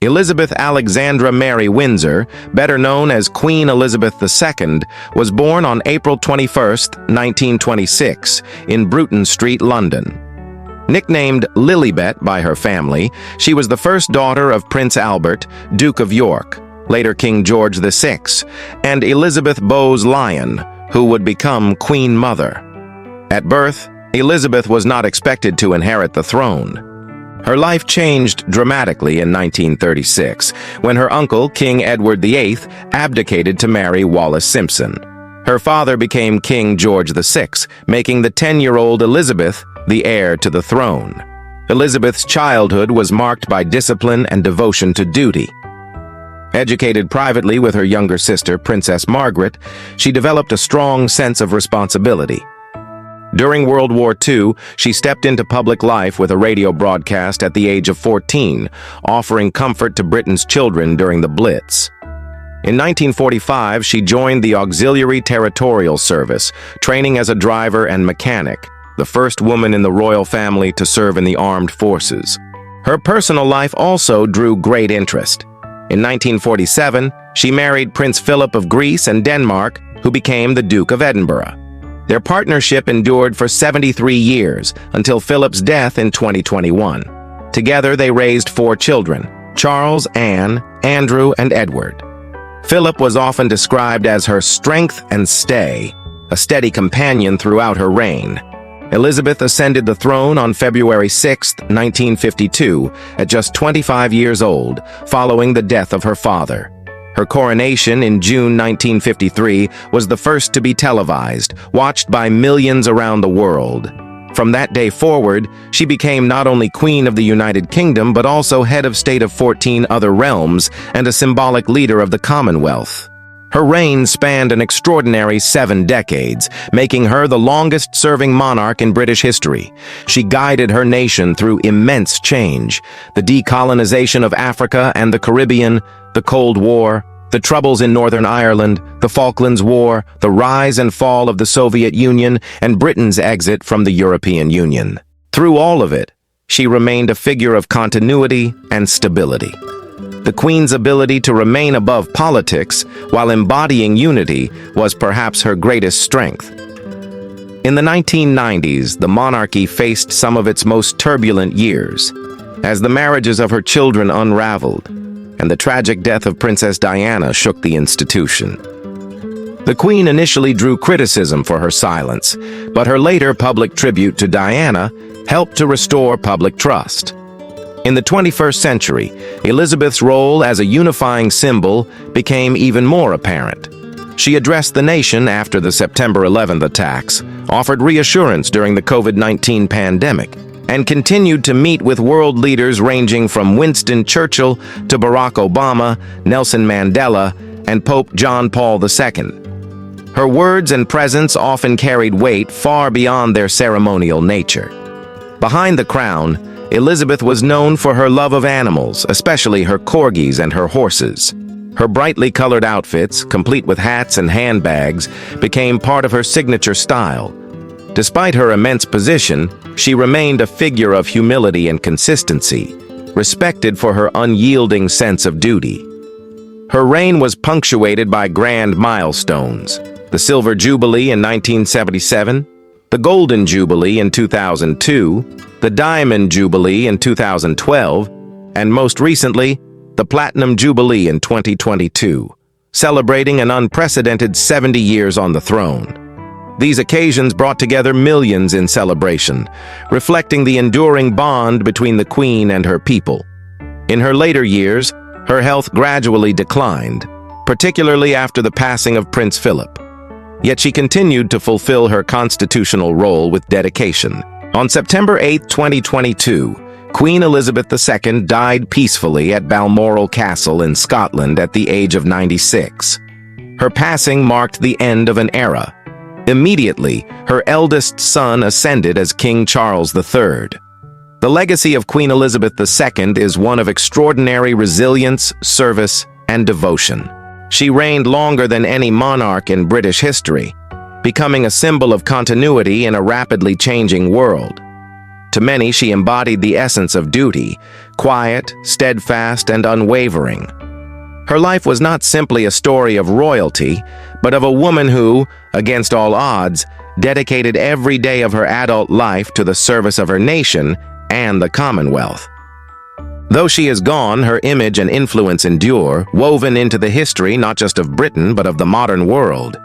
Elizabeth Alexandra Mary Windsor, better known as Queen Elizabeth II, was born on April 21, 1926, in Bruton Street, London. Nicknamed Lilibet by her family, she was the first daughter of Prince Albert, Duke of York, later King George VI, and Elizabeth Bowes-Lyon, who would become Queen Mother. At birth, Elizabeth was not expected to inherit the throne. Her life changed dramatically in 1936, when her uncle, King Edward VIII, abdicated to marry Wallis Simpson. Her father became King George VI, making the 10-year-old Elizabeth the heir to the throne. Elizabeth's childhood was marked by discipline and devotion to duty. Educated privately with her younger sister, Princess Margaret, she developed a strong sense of responsibility. During World War II, she stepped into public life with a radio broadcast at the age of 14, offering comfort to Britain's children during the Blitz. In 1945, she joined the Auxiliary Territorial Service, training as a driver and mechanic, the first woman in the royal family to serve in the armed forces. Her personal life also drew great interest. In 1947, she married Prince Philip of Greece and Denmark, who became the Duke of Edinburgh. Their partnership endured for 73 years, until Philip's death in 2021. Together, they raised 4 children: Charles, Anne, Andrew, and Edward. Philip was often described as her strength and stay, a steady companion throughout her reign. Elizabeth ascended the throne on February 6, 1952, at just 25 years old, following the death of her father. Her coronation in June 1953 was the first to be televised, watched by millions around the world. From that day forward, she became not only Queen of the United Kingdom, but also head of state of 14 other realms and a symbolic leader of the Commonwealth. Her reign spanned an extraordinary 7 decades, making her the longest-serving monarch in British history. She guided her nation through immense change: the decolonization of Africa and the Caribbean, the Cold War, the troubles in Northern Ireland, the Falklands War, the rise and fall of the Soviet Union, and Britain's exit from the European Union. Through all of it, she remained a figure of continuity and stability. The Queen's ability to remain above politics while embodying unity was perhaps her greatest strength. In the 1990s, the monarchy faced some of its most turbulent years, as the marriages of her children unraveled, and the tragic death of Princess Diana shook the institution. The Queen initially drew criticism for her silence, but her later public tribute to Diana helped to restore public trust. In the 21st century, Elizabeth's role as a unifying symbol became even more apparent. She addressed the nation after the September 11th attacks, offered reassurance during the COVID-19 pandemic, and continued to meet with world leaders ranging from Winston Churchill to Barack Obama, Nelson Mandela, and Pope John Paul II. Her words and presence often carried weight far beyond their ceremonial nature. Behind the crown, Elizabeth was known for her love of animals, especially her corgis and her horses. Her brightly colored outfits, complete with hats and handbags, became part of her signature style. Despite her immense position, she remained a figure of humility and consistency, respected for her unyielding sense of duty. Her reign was punctuated by grand milestones: the Silver Jubilee in 1977, the Golden Jubilee in 2002, the Diamond Jubilee in 2012, and most recently, the Platinum Jubilee in 2022, celebrating an unprecedented 70 years on the throne. These occasions brought together millions in celebration, reflecting the enduring bond between the Queen and her people. In her later years, her health gradually declined, particularly after the passing of Prince Philip. Yet she continued to fulfill her constitutional role with dedication. On September 8, 2022, Queen Elizabeth II died peacefully at Balmoral Castle in Scotland at the age of 96. Her passing marked the end of an era. Immediately, her eldest son ascended as King Charles III. The legacy of Queen Elizabeth II is one of extraordinary resilience, service, and devotion. She reigned longer than any monarch in British history, becoming a symbol of continuity in a rapidly changing world. To many, she embodied the essence of duty, quiet, steadfast, and unwavering. Her life was not simply a story of royalty, but of a woman who, against all odds, dedicated every day of her adult life to the service of her nation and the Commonwealth. Though she is gone, her image and influence endure, woven into the history not just of Britain but of the modern world.